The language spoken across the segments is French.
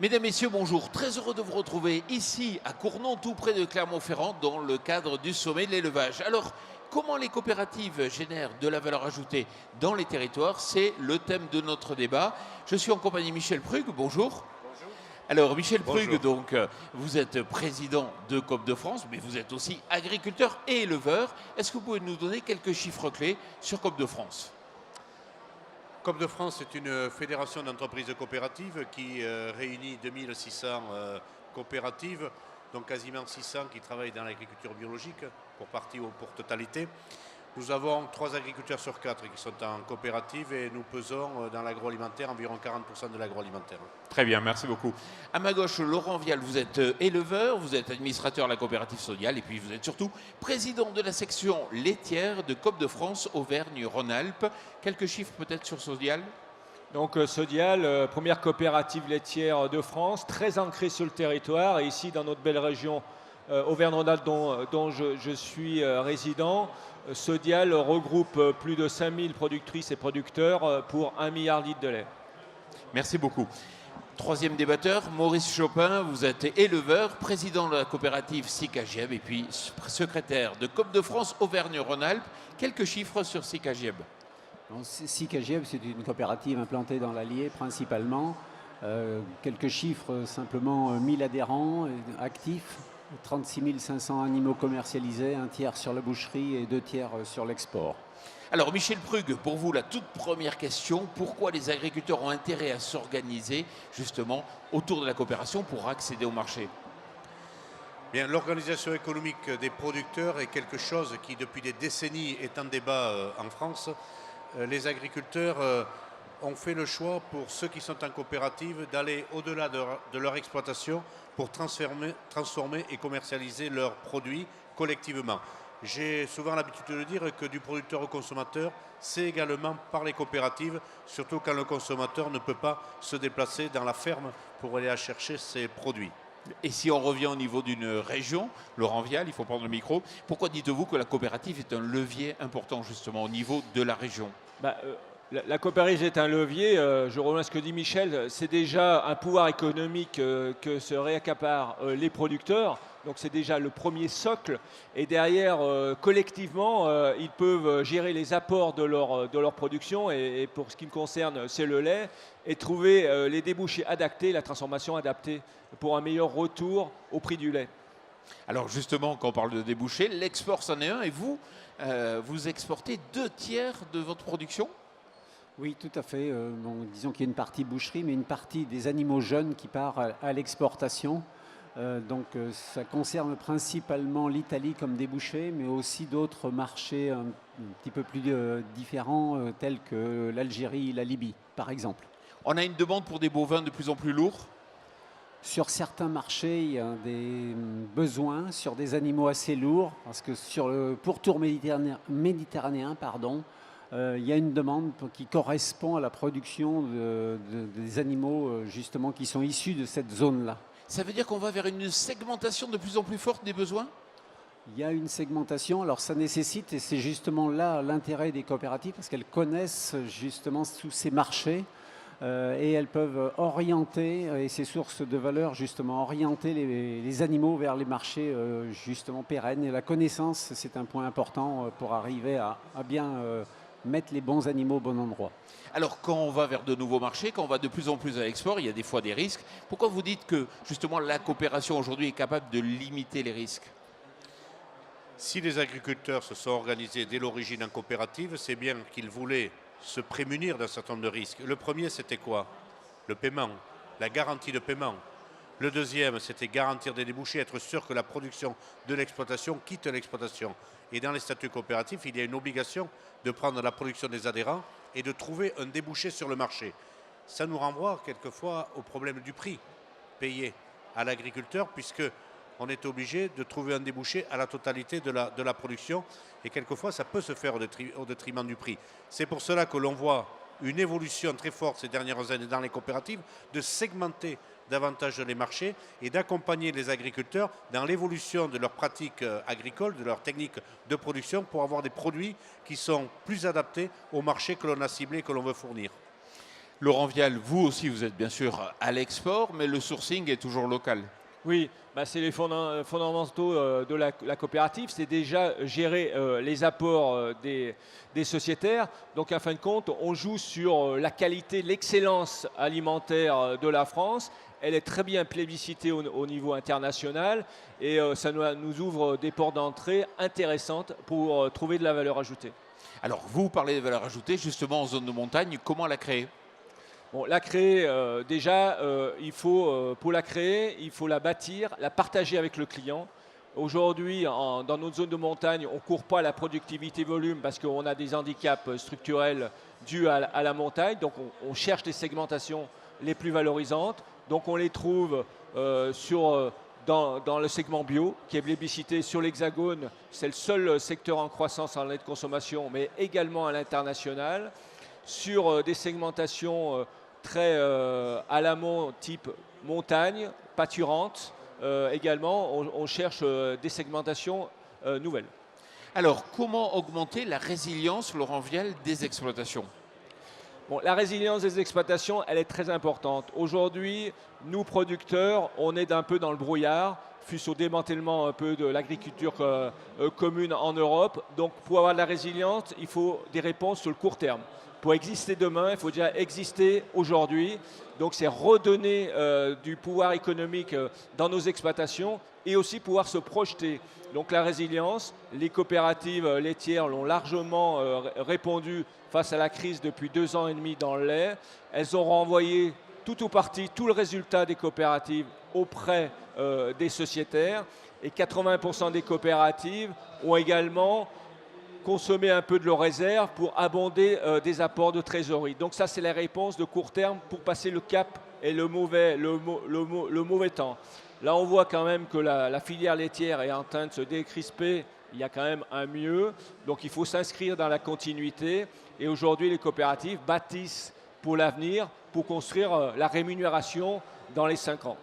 Mesdames, Messieurs, bonjour. Très heureux de vous retrouver ici à Cournon, tout près de Clermont-Ferrand, dans le cadre du sommet de l'élevage. Alors, comment les coopératives génèrent de la valeur ajoutée dans les territoires? C'est le thème de notre débat. Je suis en compagnie de Michel Prug. Bonjour. Bonjour. Alors, Michel Bonjour. Prug, donc, vous êtes président de Coop de France, mais vous êtes aussi agriculteur et éleveur. Est-ce que vous pouvez nous donner quelques chiffres clés sur Coop de France? Coop de France est une fédération d'entreprises coopératives qui réunit 2600 coopératives, donc quasiment 600 qui travaillent dans l'agriculture biologique, pour partie ou pour totalité. Nous avons 3 agriculteurs sur 4 qui sont en coopérative et nous pesons dans l'agroalimentaire environ 40% de l'agroalimentaire. Très bien, merci beaucoup. À ma gauche, Laurent Vial, vous êtes éleveur, vous êtes administrateur à la coopérative Sodial et puis vous êtes surtout président de la section laitière de Coop de France Auvergne-Rhône-Alpes. Quelques chiffres peut-être sur Sodial? Donc Sodial, première coopérative laitière de France, très ancrée sur le territoire. Et ici, dans notre belle région Auvergne-Rhône-Alpes dont je suis résident, Sodial regroupe plus de 5000 productrices et producteurs pour 1 milliard de litres de lait. Merci beaucoup. Troisième débatteur, Maurice Chopin, vous êtes éleveur, président de la coopérative SICAGEB et puis secrétaire de Coop de France Auvergne-Rhône-Alpes. Quelques chiffres sur SICAGEB. SICAGEB, c'est une coopérative implantée dans l'Allier principalement. Quelques chiffres, simplement 1000 adhérents actifs, 36 500 animaux commercialisés, 1 tiers sur la boucherie et 2 tiers sur l'export. Alors Michel Prug, pour vous la toute première question, pourquoi les agriculteurs ont intérêt à s'organiser justement autour de la coopération pour accéder au marché? Bien, l'organisation économique des producteurs est quelque chose qui depuis des décennies est en débat en France. Les agriculteurs ont fait le choix pour ceux qui sont en coopérative d'aller au-delà de leur exploitation pour transformer et commercialiser leurs produits collectivement. J'ai souvent l'habitude de dire que du producteur au consommateur, c'est également par les coopératives, surtout quand le consommateur ne peut pas se déplacer dans la ferme pour aller chercher ses produits. Et si on revient au niveau d'une région, Laurent Vial, il faut prendre le micro, pourquoi dites-vous que la coopérative est un levier important justement au niveau de la région? La coopérative est un levier, je reviens à ce que dit Michel, c'est déjà un pouvoir économique que se réaccaparent les producteurs, donc c'est déjà le premier socle, et derrière, collectivement, ils peuvent gérer les apports de leur production, et pour ce qui me concerne, c'est le lait, et trouver les débouchés adaptés, la transformation adaptée, pour un meilleur retour au prix du lait. Alors justement, quand on parle de débouchés, l'export c'en est un, et vous, vous exportez 2 tiers de votre production? Oui, tout à fait. Disons qu'il y a une partie boucherie, mais une partie des animaux jeunes qui part à l'exportation. Ça concerne principalement l'Italie comme débouché, mais aussi d'autres marchés un petit peu plus différents, tels que l'Algérie et la Libye, par exemple. On a une demande pour des bovins de plus en plus lourds? Sur certains marchés, il y a des besoins sur des animaux assez lourds, parce que sur le pourtour méditerranéen, il y a une demande qui correspond à la production des animaux justement qui sont issus de cette zone-là. Ça veut dire qu'on va vers une segmentation de plus en plus forte des besoins? Il y a une segmentation, alors ça nécessite, et c'est justement là l'intérêt des coopératives, parce qu'elles connaissent justement tous ces marchés et elles peuvent orienter, et ces sources de valeur justement, orienter les animaux vers les marchés justement pérennes. Et la connaissance, c'est un point important pour arriver à bien mettre les bons animaux au bon endroit. Alors quand on va vers de nouveaux marchés, quand on va de plus en plus à l'export, il y a des fois des risques. Pourquoi vous dites que justement la coopération aujourd'hui est capable de limiter les risques? Si les agriculteurs se sont organisés dès l'origine en coopérative, c'est bien qu'ils voulaient se prémunir d'un certain nombre de risques. Le premier, c'était quoi? Le paiement, la garantie de paiement. Le deuxième, c'était garantir des débouchés, être sûr que la production de l'exploitation quitte l'exploitation. Et dans les statuts coopératifs, il y a une obligation de prendre la production des adhérents et de trouver un débouché sur le marché. Ça nous renvoie quelquefois au problème du prix payé à l'agriculteur, puisque on est obligé de trouver un débouché à la totalité de la production. Et quelquefois, ça peut se faire au détriment du prix. C'est pour cela que l'on voit une évolution très forte ces dernières années dans les coopératives, de segmenter davantage les marchés et d'accompagner les agriculteurs dans l'évolution de leurs pratiques agricoles, de leurs techniques de production pour avoir des produits qui sont plus adaptés au marché que l'on a ciblé, que l'on veut fournir. Laurent Vial, vous aussi, vous êtes bien sûr à l'export, mais le sourcing est toujours local. Oui, bah, c'est les fondamentaux de la coopérative, c'est déjà gérer les apports des sociétaires. Donc, en fin de compte, on joue sur la qualité, l'excellence alimentaire de la France. Elle est très bien plébiscitée au niveau international et ça nous ouvre des portes d'entrée intéressantes pour trouver de la valeur ajoutée. Alors, vous parlez de valeur ajoutée, justement en zone de montagne, comment la créer? Bon, la créer, déjà, pour la créer, il faut la bâtir, la partager avec le client. Aujourd'hui, dans notre zone de montagne, on ne court pas à la productivité volume parce qu'on a des handicaps structurels dus à la montagne. Donc, on cherche les segmentations les plus valorisantes. Donc, on les trouve dans le segment bio, qui est plébiscité sur l'Hexagone. C'est le seul secteur en croissance en lait de consommation, mais également à l'international. Sur des segmentations très à l'amont, type montagne, pâturante. Également, on cherche des segmentations nouvelles. Alors, comment augmenter la résilience, Laurent Vial, des exploitations? Bon, la résilience des exploitations, elle est très importante. Aujourd'hui, nous, producteurs, on est un peu dans le brouillard, fût-ce au démantèlement un peu de l'agriculture commune en Europe. Donc, pour avoir de la résilience, il faut des réponses sur le court terme. Pour exister demain, il faut déjà exister aujourd'hui. Donc, c'est redonner du pouvoir économique dans nos exploitations et aussi pouvoir se projeter. Donc, la résilience, les coopératives laitières l'ont largement répondu face à la crise depuis 2 ans et demi dans le lait. Elles ont renvoyé tout ou partie, tout le résultat des coopératives auprès des sociétaires. Et 80% des coopératives ont également consommer un peu de leurs réserves pour abonder des apports de trésorerie. Donc ça, c'est la réponse de court terme pour passer le cap et le mauvais temps. Là, on voit quand même que la filière laitière est en train de se décrisper. Il y a quand même un mieux. Donc il faut s'inscrire dans la continuité. Et aujourd'hui, les coopératives bâtissent pour l'avenir, pour construire la rémunération dans les 5 ans.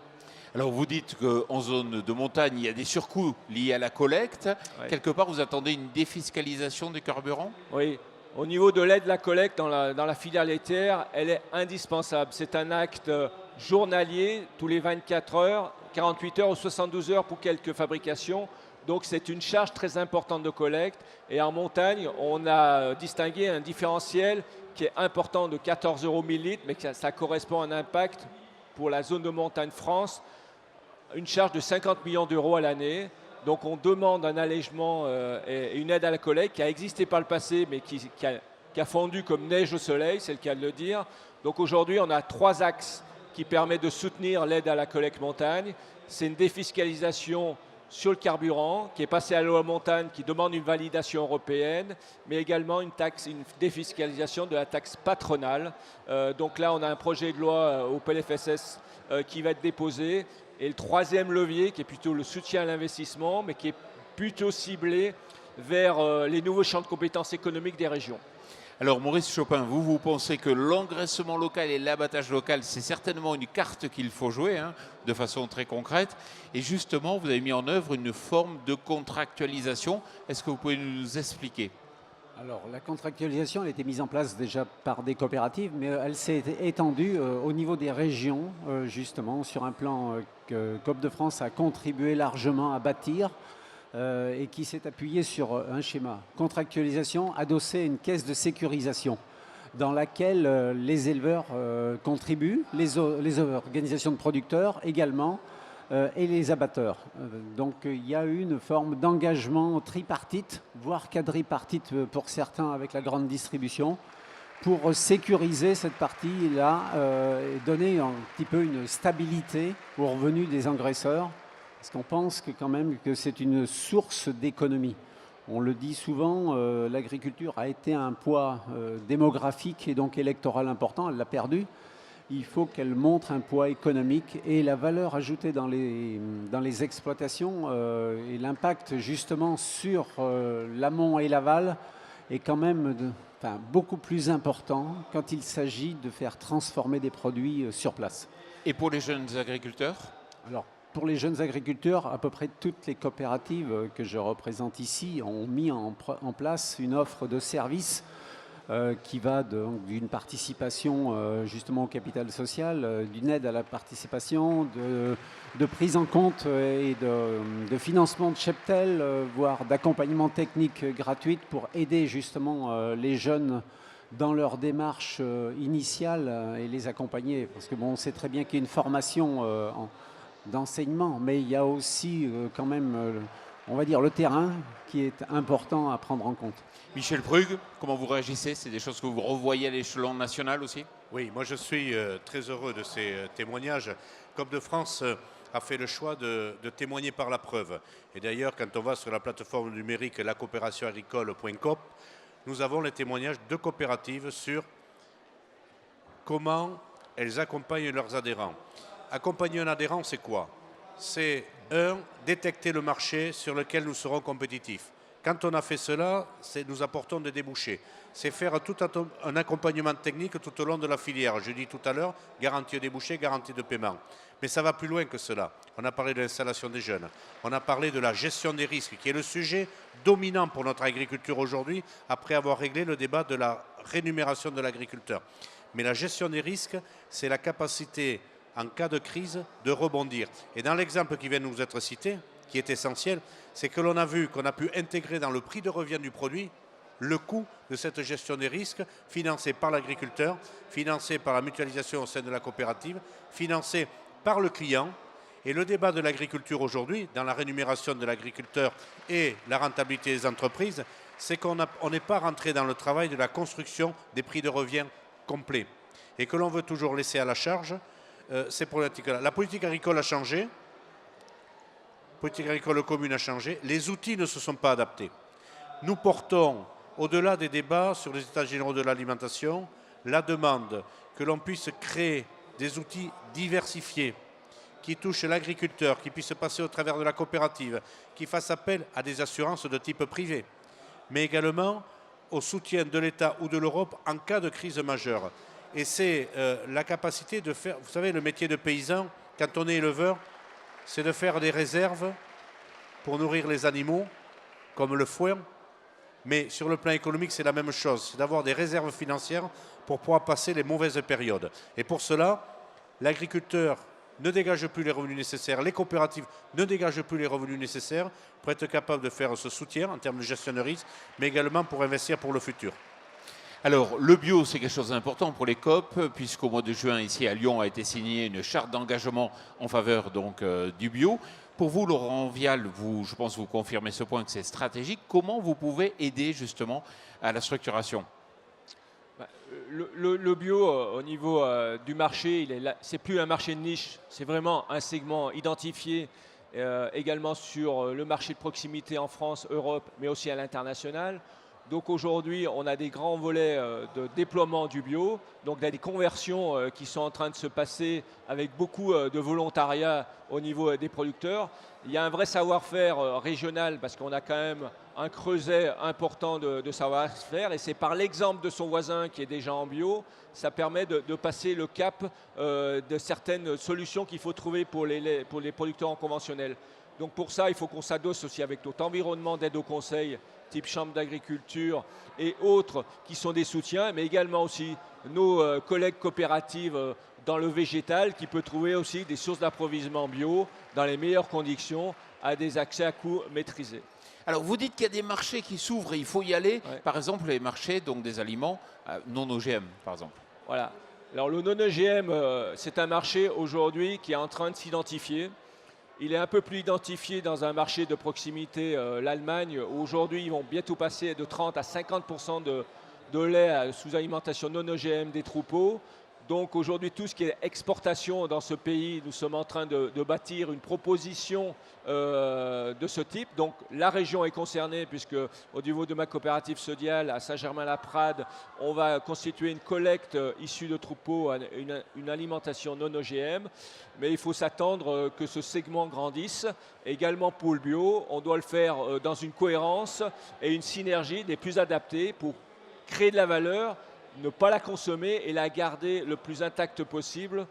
Alors vous dites qu'en zone de montagne, il y a des surcoûts liés à la collecte. Ouais. Quelque part, vous attendez une défiscalisation des carburants? Oui. Au niveau de l'aide de la collecte dans la filière laitière, elle est indispensable. C'est un acte journalier, tous les 24 heures, 48 heures ou 72 heures pour quelques fabrications. Donc c'est une charge très importante de collecte. Et en montagne, on a distingué un différentiel qui est important de 14 € millilitres, mais ça correspond à un impact pour la zone de montagne France, une charge de 50 millions d'euros à l'année. Donc on demande un allègement et une aide à la collecte qui a existé par le passé, mais qui a fondu comme neige au soleil, c'est le cas de le dire. Donc aujourd'hui, on a 3 axes qui permettent de soutenir l'aide à la collecte montagne. C'est une défiscalisation sur le carburant qui est passé à la loi montagne, qui demande une validation européenne, mais également une défiscalisation de la taxe patronale. Donc là, on a un projet de loi au PLFSS qui va être déposé. Et le 3e levier, qui est plutôt le soutien à l'investissement, mais qui est plutôt ciblé vers les nouveaux champs de compétences économiques des régions. Alors Maurice Chopin, vous pensez que l'engraissement local et l'abattage local, c'est certainement une carte qu'il faut jouer de façon très concrète. Et justement, vous avez mis en œuvre une forme de contractualisation. Est-ce que vous pouvez nous expliquer? Alors, la contractualisation, elle a été mise en place déjà par des coopératives, mais elle s'est étendue au niveau des régions, justement, sur un plan que Coop de France a contribué largement à bâtir et qui s'est appuyé sur un schéma. Contractualisation adossé à une caisse de sécurisation dans laquelle les éleveurs contribuent, les organisations de producteurs également, et les abatteurs. Donc il y a eu une forme d'engagement tripartite, voire quadripartite pour certains avec la grande distribution, pour sécuriser cette partie-là et donner un petit peu une stabilité aux revenus des engraisseurs, parce qu'on pense que quand même que c'est une source d'économie. On le dit souvent, l'agriculture a été un poids démographique et donc électoral important, elle l'a perdu. Il faut qu'elle montre un poids économique et la valeur ajoutée dans les exploitations et l'impact justement sur l'amont et l'aval est quand même beaucoup plus important quand il s'agit de faire transformer des produits sur place. Et pour les jeunes agriculteurs? Alors, pour les jeunes agriculteurs, à peu près toutes les coopératives que je représente ici ont mis en place une offre de services qui va d'une participation justement au capital social, d'une aide à la participation, de prise en compte et de financement de cheptel, voire d'accompagnement technique gratuite pour aider justement les jeunes dans leur démarche initiale et les accompagner. Parce que bon, on sait très bien qu'il y a une formation d'enseignement, mais il y a aussi quand même, on va dire, le terrain qui est important à prendre en compte. Michel Prug, comment vous réagissez? C'est des choses que vous revoyez à l'échelon national aussi? Oui, moi je suis très heureux de ces témoignages. COP de France a fait le choix de témoigner par la preuve. Et d'ailleurs, quand on va sur la plateforme numérique lacoopérationagricole.coop, nous avons les témoignages de coopératives sur comment elles accompagnent leurs adhérents. Accompagner un adhérent, c'est quoi? C'est, détecter le marché sur lequel nous serons compétitifs. Quand on a fait cela, nous apportons des débouchés. C'est faire tout un accompagnement technique tout au long de la filière. Je dis tout à l'heure, garantie de débouchés, garantie de paiement. Mais ça va plus loin que cela. On a parlé de l'installation des jeunes. On a parlé de la gestion des risques, qui est le sujet dominant pour notre agriculture aujourd'hui, après avoir réglé le débat de la rémunération de l'agriculteur. Mais la gestion des risques, c'est la capacité, en cas de crise, de rebondir. Et dans l'exemple qui vient de nous être cité, qui est essentiel, c'est que l'on a vu qu'on a pu intégrer dans le prix de revient du produit le coût de cette gestion des risques, financé par l'agriculteur, financé par la mutualisation au sein de la coopérative, financé par le client. Et le débat de l'agriculture aujourd'hui, dans la rémunération de l'agriculteur et la rentabilité des entreprises, c'est qu'on n'est pas rentré dans le travail de la construction des prix de revient complets. Et que l'on veut toujours laisser à la charge ces problématiques-là. La politique agricole a changé. La politique agricole commune a changé, les outils ne se sont pas adaptés. Nous portons, au-delà des débats sur les états généraux de l'alimentation, la demande que l'on puisse créer des outils diversifiés qui touchent l'agriculteur, qui puissent passer au travers de la coopérative, qui fassent appel à des assurances de type privé, mais également au soutien de l'État ou de l'Europe en cas de crise majeure. Et c'est la capacité de faire, vous savez, le métier de paysan, quand on est éleveur, c'est de faire des réserves pour nourrir les animaux, comme le foin. Mais sur le plan économique, c'est la même chose. C'est d'avoir des réserves financières pour pouvoir passer les mauvaises périodes. Et pour cela, l'agriculteur ne dégage plus les revenus nécessaires, les coopératives ne dégagent plus les revenus nécessaires pour être capable de faire ce soutien en termes de gestion de risque, mais également pour investir pour le futur. Alors, le bio, c'est quelque chose d'important pour les COP, puisqu'au mois de juin, ici à Lyon, a été signée une charte d'engagement en faveur donc, du bio. Pour vous, Laurent Vial, je pense que vous confirmez ce point que c'est stratégique. Comment vous pouvez aider justement à la structuration? Le bio, au niveau du marché, c'est plus un marché de niche, c'est vraiment un segment identifié également sur le marché de proximité en France, Europe, mais aussi à l'international. Donc aujourd'hui, on a des grands volets de déploiement du bio, donc il y a des conversions qui sont en train de se passer avec beaucoup de volontariat au niveau des producteurs. Il y a un vrai savoir-faire régional parce qu'on a quand même un creuset important de savoir-faire et c'est par l'exemple de son voisin qui est déjà en bio, ça permet de passer le cap de certaines solutions qu'il faut trouver pour les producteurs en conventionnel. Donc pour ça, il faut qu'on s'adosse aussi avec notre environnement d'aide au conseil, type chambre d'agriculture et autres qui sont des soutiens, mais également aussi nos collègues coopératives dans le végétal qui peuvent trouver aussi des sources d'approvisionnement bio dans les meilleures conditions à des accès à coûts maîtrisés. Alors, vous dites qu'il y a des marchés qui s'ouvrent et il faut y aller. Ouais. Par exemple, les marchés donc, des aliments non OGM, par exemple. Voilà. Alors le non-OGM, c'est un marché aujourd'hui qui est en train de s'identifier. Il est un peu plus identifié dans un marché de proximité, l'Allemagne. Aujourd'hui, ils vont bientôt passer de 30 à 50% de lait sous alimentation non OGM des troupeaux. Donc aujourd'hui, tout ce qui est exportation dans ce pays, nous sommes en train de bâtir une proposition de ce type. Donc la région est concernée puisque au niveau de ma coopérative Sodial à Saint-Germain-la-Prade, on va constituer une collecte issue de troupeaux, une alimentation non OGM. Mais il faut s'attendre que ce segment grandisse. Également pour le bio, on doit le faire dans une cohérence et une synergie des plus adaptées pour créer de la valeur, ne pas la consommer et la garder le plus intacte possible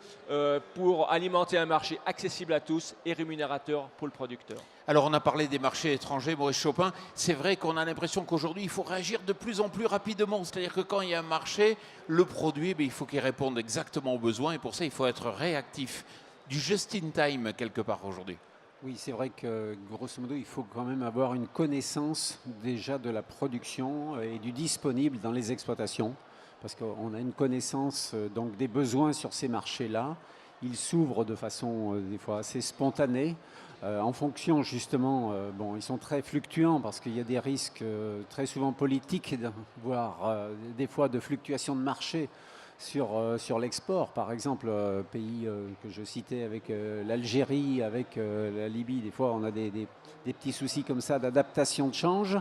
pour alimenter un marché accessible à tous et rémunérateur pour le producteur. Alors on a parlé des marchés étrangers, Maurice Chopin. C'est vrai qu'on a l'impression qu'aujourd'hui il faut réagir de plus en plus rapidement. C'est-à-dire que quand il y a un marché, le produit, il faut qu'il réponde exactement aux besoins et pour ça il faut être réactif. Du just-in-time quelque part aujourd'hui. Oui, c'est vrai que grosso modo, il faut quand même avoir une connaissance déjà de la production et du disponible dans les exploitations, parce qu'on a une connaissance donc des besoins sur ces marchés-là. Ils s'ouvrent de façon des fois assez spontanée, en fonction justement, bon, ils sont très fluctuants parce qu'il y a des risques très souvent politiques, voire des fois de fluctuations de marché. Sur l'export, par exemple, pays que je citais avec l'Algérie, avec la Libye, des fois on a des petits soucis comme ça d'adaptation de change.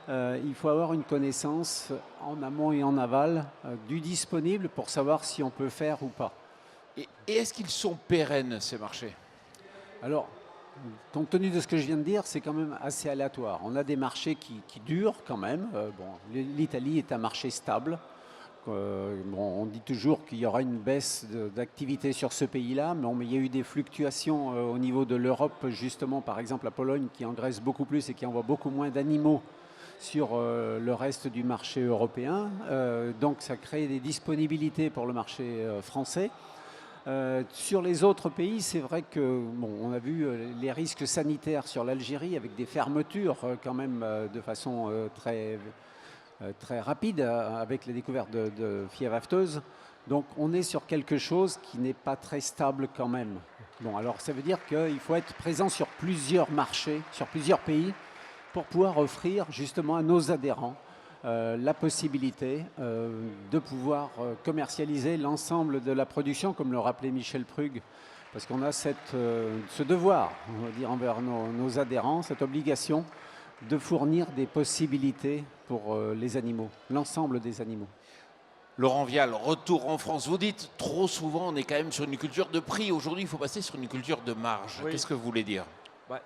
Il faut avoir une connaissance en amont et en aval du disponible pour savoir si on peut faire ou pas. Et est-ce qu'ils sont pérennes ces marchés? Alors, compte tenu de ce que je viens de dire, c'est quand même assez aléatoire. On a des marchés qui durent quand même. Bon, l'Italie est un marché stable. Bon, on dit toujours qu'il y aura une baisse d'activité sur ce pays-là, mais il y a eu des fluctuations au niveau de l'Europe, justement, par exemple la Pologne qui engraisse beaucoup plus et qui envoie beaucoup moins d'animaux sur le reste du marché européen. Donc ça crée des disponibilités pour le marché français. Sur les autres pays, c'est vrai que bon, on a vu les risques sanitaires sur l'Algérie avec des fermetures quand même de façon très rapide avec la découverte de fièvre afteuse. Donc on est sur quelque chose qui n'est pas très stable quand même. Bon, alors ça veut dire qu'il faut être présent sur plusieurs marchés, sur plusieurs pays, pour pouvoir offrir justement à nos adhérents la possibilité de pouvoir commercialiser l'ensemble de la production, comme le rappelait Michel Prug, parce qu'on a ce devoir, on va dire, envers nos adhérents, cette obligation de fournir des possibilités pour les animaux, l'ensemble des animaux. Laurent Vial, retour en France. Vous dites trop souvent on est quand même sur une culture de prix. Aujourd'hui, il faut passer sur une culture de marge. Oui. Qu'est-ce que vous voulez dire?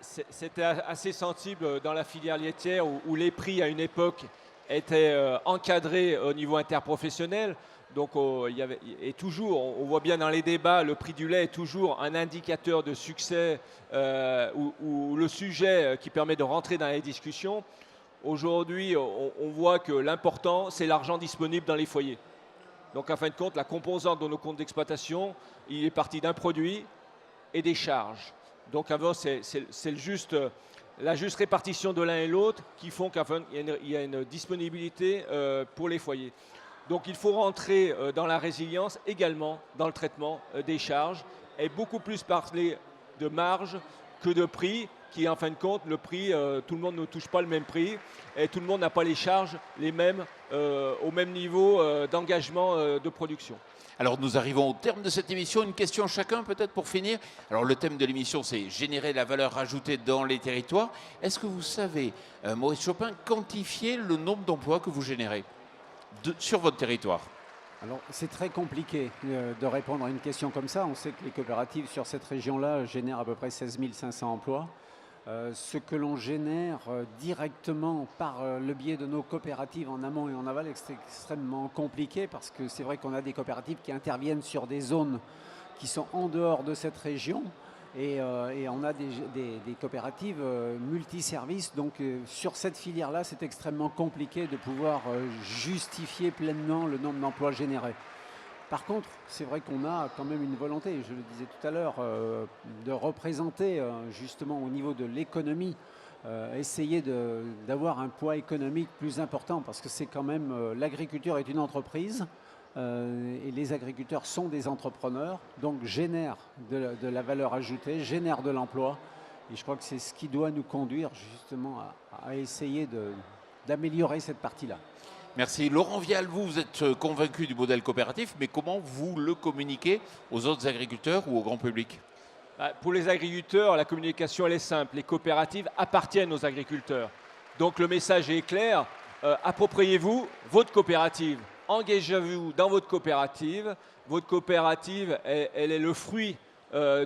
C'était assez sensible dans la filière laitière où les prix à une époque étaient encadrés au niveau interprofessionnel. Donc, et toujours, on voit bien dans les débats, le prix du lait est toujours un indicateur de succès ou le sujet qui permet de rentrer dans les discussions. Aujourd'hui, on voit que l'important, c'est l'argent disponible dans les foyers. Donc, en fin de compte, la composante de nos comptes d'exploitation, il est parti d'un produit et des charges. Donc, avant, c'est la juste répartition de l'un et l'autre qui font qu'il y a une disponibilité pour les foyers. Donc il faut rentrer dans la résilience également dans le traitement des charges et beaucoup plus parler de marge que de prix qui en fin de compte le prix, tout le monde ne touche pas le même prix et tout le monde n'a pas les charges les mêmes au même niveau d'engagement de production. Alors nous arrivons au terme de cette émission. Une question chacun peut-être pour finir. Alors le thème de l'émission c'est générer la valeur ajoutée dans les territoires. Est-ce que vous savez, Maurice Chopin, quantifier le nombre d'emplois que vous générez sur votre territoire? Alors c'est très compliqué de répondre à une question comme ça. On sait que les coopératives sur cette région-là génèrent à peu près 16 500 emplois. Ce que l'on génère directement par le biais de nos coopératives en amont et en aval, c'est extrêmement compliqué parce que c'est vrai qu'on a des coopératives qui interviennent sur des zones qui sont en dehors de cette région et on a des coopératives multiservices. Donc sur cette filière-là, c'est extrêmement compliqué de pouvoir justifier pleinement le nombre d'emplois générés. Par contre, c'est vrai qu'on a quand même une volonté, je le disais tout à l'heure, de représenter justement au niveau de l'économie, essayer d'avoir un poids économique plus important parce que c'est quand même, l'agriculture est une entreprise et les agriculteurs sont des entrepreneurs, donc génèrent de la valeur ajoutée, génèrent de l'emploi et je crois que c'est ce qui doit nous conduire justement à essayer d'améliorer cette partie-là. Merci. Laurent Vial, vous êtes convaincu du modèle coopératif, mais comment vous le communiquez aux autres agriculteurs ou au grand public? Pour les agriculteurs, la communication elle est simple. Les coopératives appartiennent aux agriculteurs. Donc le message est clair. Appropriez-vous votre coopérative. Engagez-vous dans votre coopérative. Votre coopérative, elle est le fruit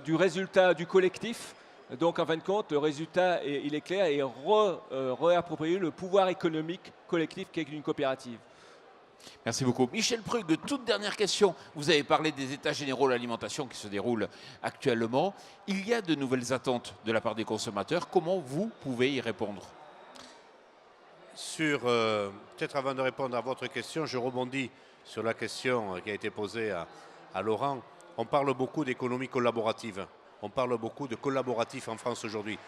du résultat du collectif. Donc, en fin de compte, le résultat, il est clair et réapproprier le pouvoir économique collectif qu'est une coopérative. Merci beaucoup. Michel Prug, toute dernière question. Vous avez parlé des états généraux de l'alimentation qui se déroulent actuellement. Il y a de nouvelles attentes de la part des consommateurs. Comment vous pouvez y répondre? Peut-être avant de répondre à votre question, je rebondis sur la question qui a été posée à Laurent. On parle beaucoup d'économie collaborative. On parle beaucoup de collaboratif en France aujourd'hui.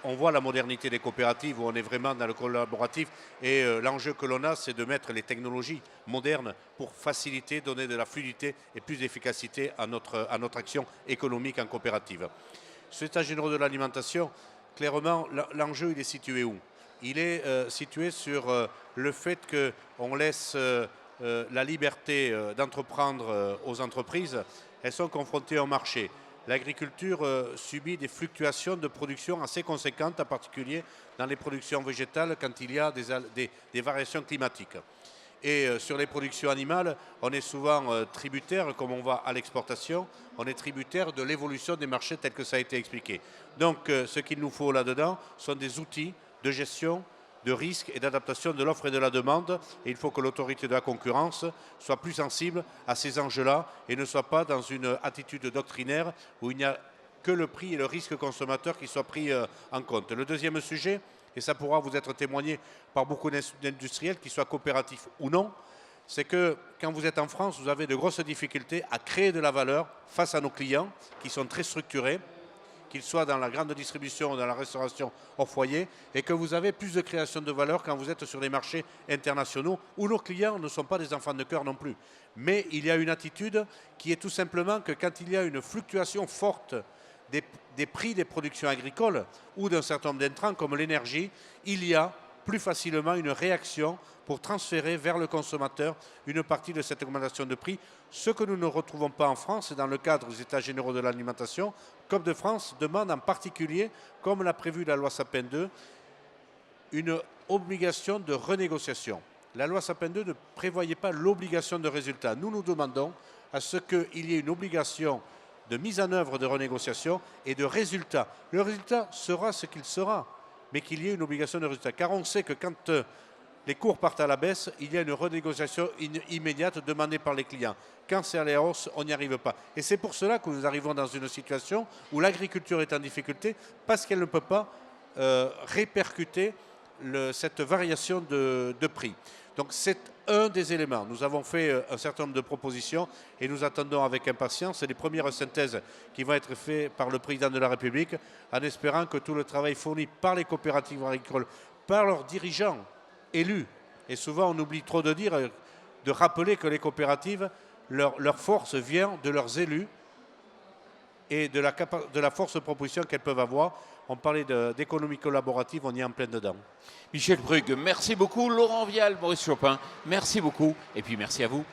On voit la modernité des coopératives où on est vraiment dans le collaboratif et l'enjeu que l'on a, c'est de mettre les technologies modernes pour faciliter, donner de la fluidité et plus d'efficacité à notre action économique en coopérative. Sur l'état général de l'alimentation, clairement, l'enjeu, il est situé où? Il est situé sur le fait qu'on laisse la liberté d'entreprendre aux entreprises. Elles sont confrontées au marché. L'agriculture subit des fluctuations de production assez conséquentes, en particulier dans les productions végétales quand il y a des variations climatiques. Et sur les productions animales, on est souvent tributaire, comme on va à l'exportation, on est tributaire de l'évolution des marchés tel que ça a été expliqué. Donc ce qu'il nous faut là-dedans sont des outils de gestion de risque et d'adaptation de l'offre et de la demande. Et il faut que l'autorité de la concurrence soit plus sensible à ces enjeux-là et ne soit pas dans une attitude doctrinaire où il n'y a que le prix et le risque consommateur qui soient pris en compte. Le deuxième sujet, et ça pourra vous être témoigné par beaucoup d'industriels, qu'ils soient coopératifs ou non, c'est que quand vous êtes en France, vous avez de grosses difficultés à créer de la valeur face à nos clients qui sont très structurés, qu'ils soient dans la grande distribution ou dans la restauration hors foyer, et que vous avez plus de création de valeur quand vous êtes sur les marchés internationaux où nos clients ne sont pas des enfants de cœur non plus. Mais il y a une attitude qui est tout simplement que quand il y a une fluctuation forte des prix des productions agricoles ou d'un certain nombre d'intrants comme l'énergie, il y a plus facilement une réaction pour transférer vers le consommateur une partie de cette augmentation de prix. Ce que nous ne retrouvons pas en France, dans le cadre des états généraux de l'alimentation, Coop de France demande en particulier, comme l'a prévu la loi Sapin II, une obligation de renégociation. La loi Sapin II ne prévoyait pas l'obligation de résultat. Nous, nous demandons à ce qu'il y ait une obligation de mise en œuvre de renégociation et de résultat. Le résultat sera ce qu'il sera, mais qu'il y ait une obligation de résultat. Car on sait que quand les cours partent à la baisse, il y a une renégociation immédiate demandée par les clients. Quand c'est à la hausse, on n'y arrive pas. Et c'est pour cela que nous arrivons dans une situation où l'agriculture est en difficulté parce qu'elle ne peut pas répercuter cette variation de prix. Donc c'est un des éléments. Nous avons fait un certain nombre de propositions et nous attendons avec impatience les premières synthèses qui vont être faites par le président de la République en espérant que tout le travail fourni par les coopératives agricoles, par leurs dirigeants élus, et souvent on oublie trop de dire, de rappeler que les coopératives, leur force vient de leurs élus et de la force de proposition qu'elles peuvent avoir. On parlait d'économie collaborative, on y est en plein dedans. Michel Prug, merci beaucoup. Laurent Vial, Maurice Chopin, merci beaucoup. Et puis merci à vous.